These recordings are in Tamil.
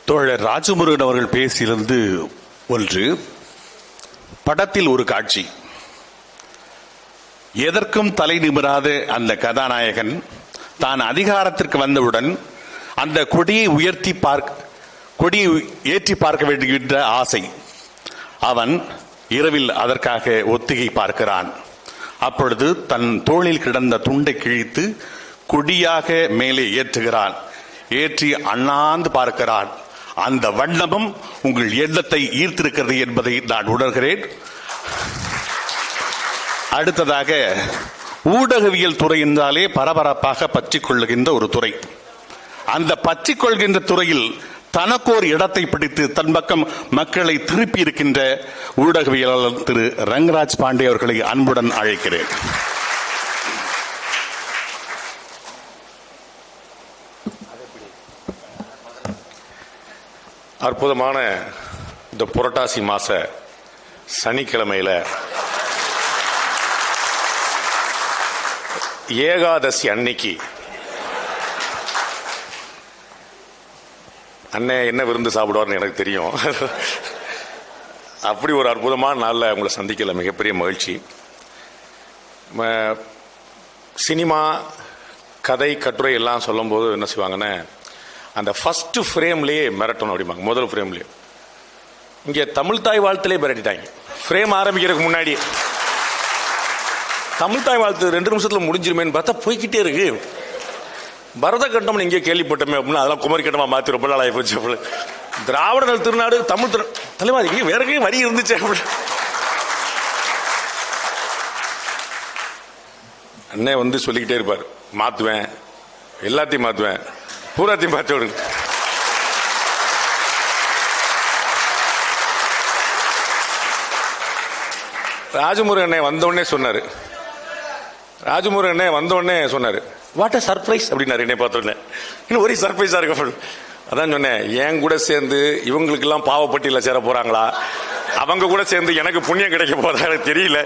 தோழர் ராஜமுருகன் அவர்கள் பேசியிருந்து ஒன்று, படத்தில் ஒரு காட்சி, எதற்கும் தலை நிமிராத அந்த கதாநாயகன் தான் அதிகாரத்திற்கு வந்தவுடன் அந்த கொடியை ஏற்றி பார்க்க வேண்டுகின்ற ஆசை, அவன் இரவில் அதற்காக ஒத்திகை பார்க்கிறான். அப்பொழுது தன் தோளில் கிடந்த துண்டை கிழித்து கொடியாக மேலே ஏற்றுகிறான். ஏற்றி அண்ணாந்து பார்க்கிறான். அந்த வண்ணமும் உங்கள் எண்ணத்தை ஈர்த்திருக்கிறது என்பதை நான் உணர்கிறேன். அடுத்ததாக, ஊடகவியல் துறை என்றாலே பரபரப்பாக பற்றிக் கொள்ளுகின்ற ஒரு துறை. அந்த பற்றிக் கொள்கின்ற துறையில் தனக்கோர் இடத்தை பிடித்து தன் பக்கம் மக்களை திருப்பி இருக்கின்ற ஊடகவியலாளர் திரு ரங்கராஜ் பாண்டே அவர்களை அன்புடன் அழைக்கிறேன். அற்புதமான இந்த புரட்டாசி மாச சனிக்கிழமையில ஏகாதசி அன்னைக்கு அண்ணன் என்ன விருந்து சாப்பிடுவார்னு எனக்கு தெரியும். அப்படி ஒரு அற்புதமான நாளில் உங்களை சந்திக்கல மிகப்பெரிய மகிழ்ச்சி. சினிமா கதை கட்டுரை எல்லாம் சொல்லும் போது என்ன செய்வாங்கன்னா, அந்த ஃபர்ஸ்ட் ஃப்ரேம்லேயே மிரட்டணும் அப்படிம்பாங்க. முதல் ஃப்ரேம்லேயே இங்கே தமிழ் தாய் வாழ்த்துலேயே மிரட்டிட்டாங்க. ஃப்ரேம் ஆரம்பிக்கிறதுக்கு முன்னாடி தமிழ் தாய் வாழ்த்து 2 நிமிஷத்தில் முடிஞ்சிருமேன்னு பார்த்தா போய்கிட்டே இருக்கு. பரத கட்டம் இங்கே கேள்விப்பட்டோமே அப்படின்னா அதெல்லாம் குமரி கட்டமாக மாற்றி ரொம்ப நாள் ஆகி போச்சு. திராவிடர்கள் திருநாடு தமிழ் தலைவா இங்கே வேற எங்கேயும் வரி இருந்துச்சு அப்படி. அண்ணன் வந்து சொல்லிக்கிட்டே இருப்பார், மாற்றுவேன், எல்லாத்தையும் மாற்றுவேன், பூராத்தையும் பார்த்து விடுங்க. ராஜமுருகன் வந்தோடனே சொன்னார், வாட் அ சர்ப்ரைஸ் அப்படின்னாரு. என்னை பார்த்தோன்னே இன்னும் ஒரே சர்ப்ரைஸா இருக்கு. அதான் சொன்னேன், என் கூட சேர்ந்து இவங்களுக்கெல்லாம் பாவப்பட்டியல சேர போறாங்களா, அவங்க கூட சேர்ந்து எனக்கு புண்ணியம் கிடைக்க போதா தெரியல.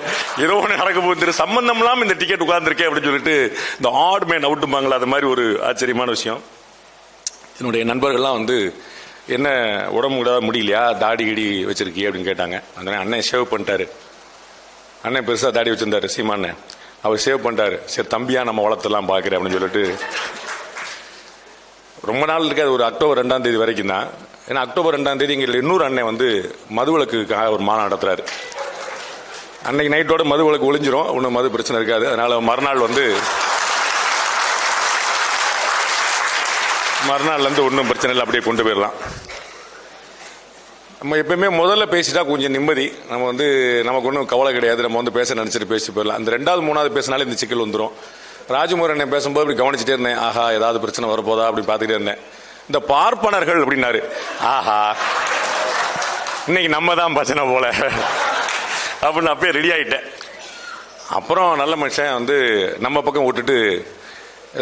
ஏதோ ஒன்று நடக்க போகுது, சம்பந்தம் இல்லாம இந்த டிக்கெட் உட்கார்ந்துருக்கேன் அப்படின்னு சொல்லிட்டு இந்த ஆட் மேன் அவுட்டுமாங்களா, அது மாதிரி ஒரு ஆச்சரியமான விஷயம். என்னுடைய நண்பர்கள்லாம் வந்து என்ன உடம்பு முடியலையா, தாடி கிடி வச்சிருக்கியே அப்படின்னு கேட்டாங்க. அந்த அண்ணன் சேவ் பண்ணிட்டாரு. அண்ணன் பெருசாக தாடி வச்சிருந்தாரு சீமாண்ணன், அவர் சேவ் பண்ணிட்டாரு. சரி தம்பியா நம்ம வளர்த்தெல்லாம் பார்க்குறேன் அப்படின்னு சொல்லிட்டு ரொம்ப நாள் இருக்காது. ஒரு அக்டோபர் 2ஆம் தேதி வரைக்கும் தான். ஏன்னா அக்டோபர் 2ஆம் தேதி இங்கே இன்னொரு அண்ணன் வந்து மதுவிலக்குக்காக ஒரு மாநாடு நடத்துறாரு. அன்னைக்கு நைட்டோட மதுவிலக்கு ஒளிஞ்சிரும், ஒன்றும் மது பிரச்சனை இருக்காது. அதனால மறுநாள்லேருந்து ஒன்றும் பிரச்சனை இல்லை, அப்படியே கொண்டு போயிடலாம். நம்ம எப்பயுமே முதல்ல பேசிட்டா கொஞ்சம் நிம்மதி, நம்ம வந்து நமக்கு ஒன்றும் கவலை கிடையாது, நம்ம வந்து பேச நினச்சிட்டு பேசி போயிடலாம். அந்த 2வது 3வது பேசினாலே இந்த சிக்கல் வந்துடும். ராஜமுருகன் பேசும்போது அப்படி கவனிச்சுட்டே இருந்தேன், ஆஹா ஏதாவது பிரச்சனை வரப்போதா அப்படி பார்த்துக்கிட்டே இருந்தேன். இந்த பார்ப்பனர்கள் அப்படின்னாரு, ஆஹா இன்னைக்கு நம்ம தான் பிரச்சனை போல அப்படின்னு அப்பயே ரெடி ஆகிட்டேன். அப்புறம் நல்ல மனுஷன் வந்து நம்ம பக்கம் விட்டுட்டு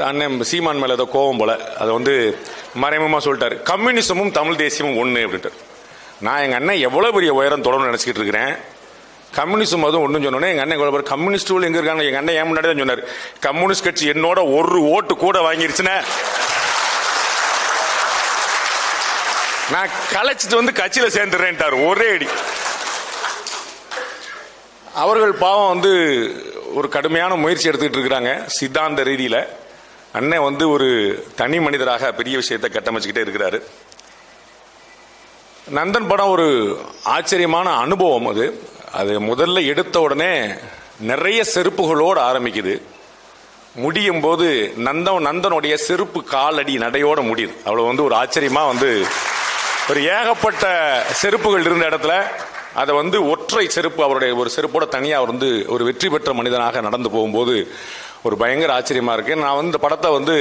அண்ணன் சீமான் மேலே ஏதோ கோவம் போல அதை வந்து மறைமுகமாக சொல்லிட்டாரு, கம்யூனிசமும் தமிழ் தேசியமும் ஒன்று அப்படின்ட்டு. நான் எங்கள் அண்ணன் எவ்வளோ பெரிய உயரம் தொடர்ந்து நினச்சிக்கிட்டு இருக்கிறேன், கம்யூனிசம் அதுவும் ஒன்றும் சொன்னோன்னே எங்கள் அண்ணன் எவ்வளோ கம்யூனிஸ்டுகள் எங்கே இருக்காங்க, எங்கள் அண்ணன் ஏன் முன்னாடி தான் சொன்னார், கம்யூனிஸ்ட் கட்சி என்னோட ஒரு ஓட்டு கூட வாங்கிருச்சுன்னா நான் கலைச்சிட்டு வந்து கட்சியில் சேர்ந்துடுறேன்ட்டார் ஒரே அடி. அவர்கள் பாவம் வந்து ஒரு கடுமையான முயற்சி எடுத்துக்கிட்டு இருக்கிறாங்க சித்தாந்த ரீதியில். அண்ணன் வந்து ஒரு தனி மனிதராக பெரிய விஷயத்தை கட்டமைச்சுக்கிட்டே இருக்கிறாரு. நந்தன் படம் ஒரு ஆச்சரியமான அனுபவம். அது முதல்ல எடுத்த உடனே நிறைய செருப்புகளோடு ஆரம்பிக்குது, முடியும் போது நந்தனுடைய செருப்பு காலடி நடையோட முடியுது. அவ்வளவு வந்து ஒரு ஆச்சரியமா வந்து ஒரு ஏகப்பட்ட செருப்புகள் இருந்த இடத்துல அதை வந்து ஒற்றை செருப்பு, அவருடைய ஒரு செருப்போட தனியாக அவர் வந்து ஒரு வெற்றி பெற்ற மனிதனாக நடந்து போகும்போது ஒரு பயங்கர ஆச்சரியமா இருக்கு. நான் வந்து இந்த படத்தை வந்து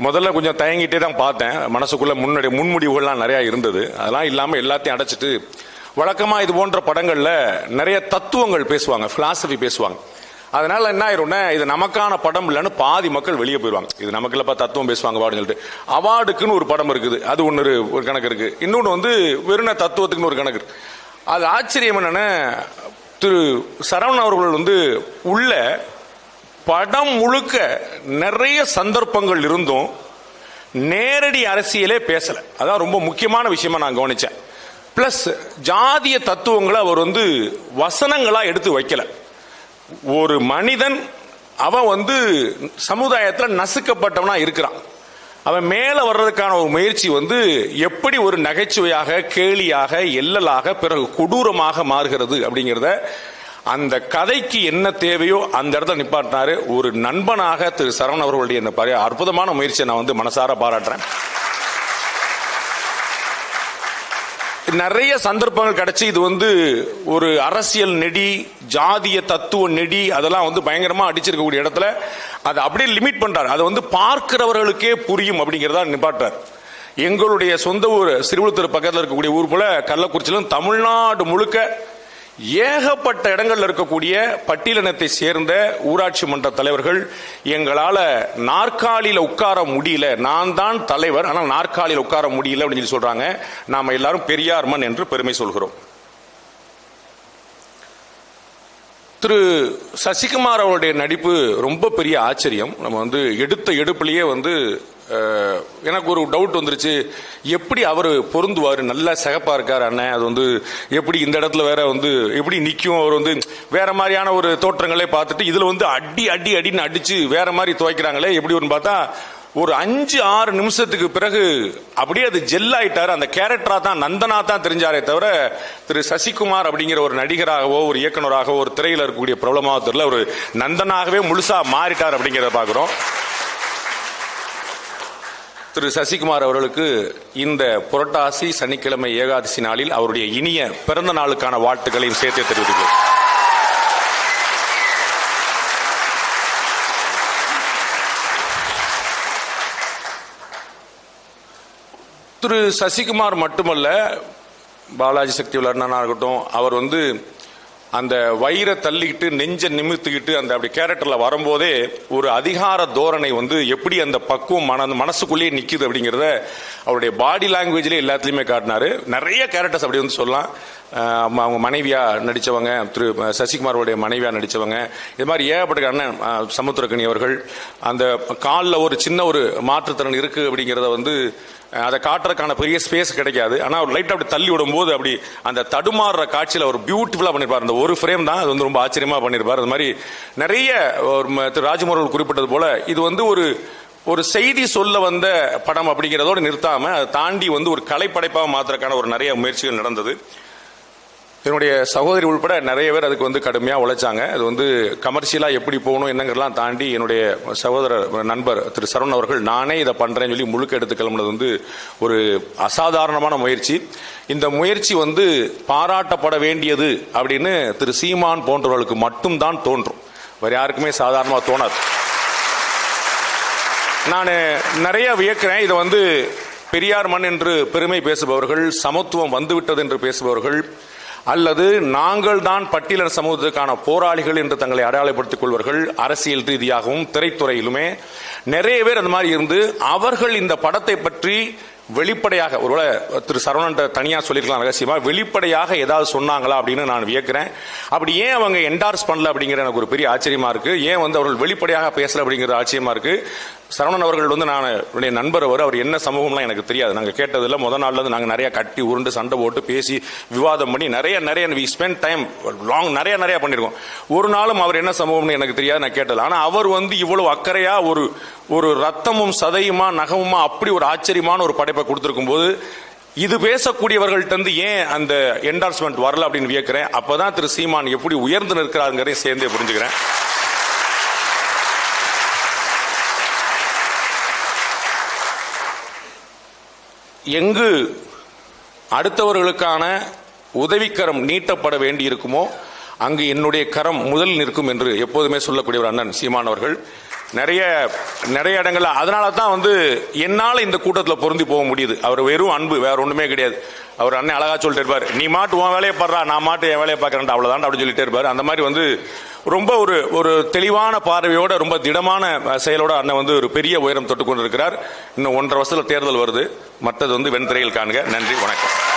முதல்ல கொஞ்சம் தயங்கிட்டே தான் பார்த்தேன். மனசுக்குள்ள முன்முடிவுகள்லாம் நிறைய இருந்தது. அதெல்லாம் இல்லாமல் எல்லாத்தையும் அடைச்சிட்டு, வழக்கமாக இது போன்ற படங்களில் நிறைய தத்துவங்கள் பேசுவாங்க, பிலாசபி பேசுவாங்க. அதனால என்ன ஆயிரும்னா, இது நமக்கான படம் இல்லைன்னு பாதி மக்கள் வெளியே போயிடுவாங்க. இது நமக்கு இல்லப்பா தத்துவம் பேசுவாங்க அப்படின்னு சொல்லிட்டு. அவார்டுக்குன்னு ஒரு படம் இருக்குது, அது ஒரு கணக்கு இருக்கு. இன்னொன்று வந்து வெறும் தத்துவத்துக்குன்னு ஒரு கணக்கு இருக்கு. அது ஆச்சரியம் என்னன்னா, திரு சரவணன் அவர்கள் வந்து உள்ள படம் முழுக்க நிறைய சந்தர்ப்பங்கள் இருந்தும் நேரடி அரசியலே பேசல. அதான் ரொம்ப முக்கியமான விஷயமா நான் கவனிச்சேன். பிளஸ் ஜாதிய தத்துவங்களை அவர் வசனங்களா எடுத்து வைக்கல. ஒரு மனிதன் அவன் சமுதாயத்தில் நசுக்கப்பட்டவனா இருக்கிறான். அவன் மேல வர்றதுக்கான ஒரு முயற்சி எப்படி ஒரு நகைச்சுவையாக, கேலியாக, எல்லலாக, பிறகு கொடூரமாக மாறுகிறது அப்படிங்கிறத, அந்த கதைக்கு என்ன தேவையோ அந்த இடத்துல நிப்பாட்டினாரு. ஒரு நண்பனாக திரு சரவணன் அவர்களுடைய இந்த அற்புதமான முயற்சியை நான் மனசார பாராட்டுறேன். நிறைய சந்தர்ப்பங்கள் கிடைச்சு இது ஒரு அரசியல் நெடி, ஜாதிய தத்துவ நெடி, அதெல்லாம் பயங்கரமா அடிச்சிருக்கக்கூடிய இடத்துல அதை அப்படியே லிமிட் பண்றாரு. அதை பார்க்கிறவர்களுக்கே புரியும் அப்படிங்கிறதா நிப்பாட்டார். எங்களுடைய சொந்த ஊர் சிறுவிழுத்தூர் பக்கத்தில் இருக்கக்கூடிய ஊர் போல கள்ளக்குறிச்சியிலும் தமிழ்நாடு முழுக்க ஏகப்பட்ட இடங்கள்ல இருக்கக்கூடிய பட்டியலினத்தை சேர்ந்த ஊராட்சி மன்ற தலைவர்கள் எங்களால நாற்காலியில உட்கார முடியல, நான் தான் தலைவர் ஆனால் நாற்காலியில் உட்கார முடியல அப்படின்னு சொல்றாங்க. நாம எல்லாரும் பெரியார் மண் என்று பெருமை சொல்கிறோம். திரு சசிகுமார் அவருடைய நடிப்பு ரொம்ப பெரிய ஆச்சரியம். நம்ம எடுத்த எடுப்பிலேயே எனக்கு ஒரு டவுட் வந்துருச்சு, எப்படி அவர் பொருந்துவார், நல்லா சிகப்பா இருக்காரு அண்ணன், அது எப்படி இந்த இடத்துல வேற எப்படி நிற்கும், அவர் வேற மாதிரியான ஒரு தோற்றங்களே பார்த்துட்டு இதுல அடி அடி அடின்னு அடிச்சு வேற மாதிரி துவைக்கிறாங்களே எப்படி ஒன்று பார்த்தா ஒரு 5-6 நிமிஷத்துக்கு பிறகு அப்படியே அது ஜெல் ஆயிட்டாரு. அந்த கேரக்டரா தான், நந்தனா தான் தெரிஞ்சாரே தவிர திரு சசிகுமார் அப்படிங்கிற ஒரு நடிகராகவோ ஒரு இயக்குநராகவோ ஒரு திரையில இருக்கக்கூடிய பிரபலமாக தெரியல, ஒரு நந்தனாகவே முழுசா மாறிட்டார் அப்படிங்கிறத பாக்குறோம். திரு சசிகுமார் அவர்களுக்கு இந்த புரட்டாசி சனிக்கிழமை ஏகாதசி நாளில் அவருடைய இனிய பிறந்த நாளுக்கான வாழ்த்துக்களையும் சேர்த்து தெரிவித்துள்ளோம். திரு சசிகுமார் மட்டுமல்ல, பாலாஜி சக்தி அண்ணனா இருக்கட்டும், அவர் அந்த வயிறை தள்ளிக்கிட்டு நெஞ்ச நிமித்துக்கிட்டு அந்த அப்படி கேரக்டர்ல வரும்போதே ஒரு அதிகார தோரணை எப்படி அந்த பக்குவம் மனசுக்குள்ளேயே நிக்குது அப்படிங்கறத அவருடைய பாடி லாங்குவேஜ்ல எல்லாத்துலயுமே காட்டினாரு. நிறைய கேரக்டர்ஸ் அப்படி சொல்லலாம். அவங்க மனைவியா நடிச்சவங்க, திரு சசிகுமாரோடைய மனைவியா நடிச்சவங்க, இது மாதிரி ஏகப்பட்ட அண்ணன் சமுத்திரக்கனி அவர்கள் அந்த காலில் ஒரு சின்ன ஒரு மாற்றுத்திறன் இருக்கு அப்படிங்கிறத அதை காட்டுறதுக்கான பெரிய ஸ்பேஸ் கிடைக்காது. ஆனால் ஒரு லைட் அப்படி தள்ளி விடும் போது அப்படி அந்த தடுமாறுற காட்சியில் ஒரு பியூட்டிஃபுல்லா பண்ணிருப்பார். அந்த ஒரு ஃப்ரேம் தான் அது ரொம்ப ஆச்சரியமா பண்ணிருப்பார். அது மாதிரி நிறைய திரு ராஜ்குமார் குறிப்பிட்டது போல இது ஒரு செய்தி சொல்ல வந்த படம் அப்படிங்கிறதோடு நிறுத்தாம அதை தாண்டி ஒரு கலைப்படைப்பாக மாத்திரக்கான ஒரு நிறைய முயற்சிகள் நடந்தது. என்னுடைய சகோதரி உள்பட நிறைய பேர் அதுக்கு கடுமையா உழைச்சாங்க. அது கமர்ஷியலா எப்படி போகணும் என்னங்கிறலாம் தாண்டி என்னுடைய சகோதரர் நண்பர் திரு சரவணன் அவர்கள் நானே இதை பண்றேன்னு சொல்லி முழுக்க எடுத்து கிளம்புனது ஒரு அசாதாரணமான முயற்சி. இந்த முயற்சி பாராட்டப்பட வேண்டியது அப்படின்னு திரு சீமான் போன்றவர்களுக்கு மட்டும்தான் தோன்றும், வேற யாருக்குமே சாதாரணமா தோணாது. நான் நிறைய வியக்கிறேன். இதை பெரியார் மண் என்று பெருமை பேசுபவர்கள், சமத்துவம் வந்துவிட்டது என்று பேசுபவர்கள், அல்லது நாங்கள் தான் பட்டியலின சமூகத்துக்கான போராளிகள் என்று தங்களை அடையாளப்படுத்திக் கொள்வர்கள், அரசியல் ரீதியாகவும் திரைத்துறையிலுமே நிறைய பேர் அந்த மாதிரி இருந்து அவர்கள் இந்த படத்தை பற்றி வெளிப்படையாக, ஒருவேளை திரு சரவணன் தனியா சொல்லிருக்கலாம் ரகசியமா, வெளிப்படையாக ஏதாவது சொன்னாங்களா அப்படின்னு நான் வியக்கிறேன். அப்படி ஏன் அவங்க என்டார்ஸ் பண்ணல அப்படிங்கிற எனக்கு ஒரு பெரிய ஆச்சரியமா இருக்கு. ஏன் அவர்கள் வெளிப்படையாக பேசல அப்படிங்கிறது ஆச்சரியமா இருக்கு. சரவணன் அவர்கள் நான் என்னுடைய நண்பர், அவர் என்ன சமூகம்லாம் எனக்கு தெரியாது. நாங்கள் கேட்டதில்ல. முதல் நாள்ல நாங்கள் நிறைய கட்டி உருண்டு சண்டை போட்டு பேசி விவாதம் பண்ணி நிறைய வி ஸ்பெண்ட் டைம் லாங் நிறைய பண்ணிருக்கோம். ஒரு நாளும் அவர் என்ன சமூகம்னு எனக்கு தெரியாது, நான் கேட்டது. ஆனா அவர் இவ்வளவு அக்கறையா ஒரு ரத்தமும் சதையுமா நகமுமா அப்படி ஒரு ஆச்சரியமான ஒரு படைப்பை கொடுத்திருக்கும் போது இது பேசக்கூடியவர்கள்ட்ட ஏன் அந்த என்டார்ஸ்மெண்ட் வரல அப்படின்னு வியக்கிறேன். அப்பதான் திரு சீமான் எப்படி உயர்ந்து நிற்கிறாருங்கிறதையும் சேர்ந்தே புரிஞ்சுக்கிறேன். எங்கு அடுத்தவர்களுக்கான உதவிக்கரம் நீட்டப்பட வேண்டி இருக்குமோ அங்கு என்னுடைய கரம் முதல் நிற்கும் என்று எப்போதுமே சொல்லக்கூடிய ஒரு அண்ணன் சீமான் அவர்கள் நிறைய இடங்கள்ல அதனால தான் என்னால இந்த கூட்டத்தில் பொருந்தி போக முடியுது. அவர் வெறும் அன்பு, வேற ஒண்ணுமே கிடையாது. அவர் அண்ணன் அழகா சொல்லிட்டு இருப்பார், நீ மாட்டு உன் வேலையை பாடுறா, நான் மாட்டு என் வேலையை பார்க்கறேன், அவ்வளவுதான் அப்படின்னு சொல்லிட்டே இருப்பார். அந்த மாதிரி ரொம்ப ஒரு தெளிவான பார்வையோட ரொம்ப திடமான செயலோட அண்ணன் ஒரு பெரிய உயரம் தொட்டு கொண்டிருக்கிறார். இன்னும் 1.5 வருஷத்துல தேர்தல் வருது. மற்றது வெண்திரையில் காண்க. நன்றி, வணக்கம்.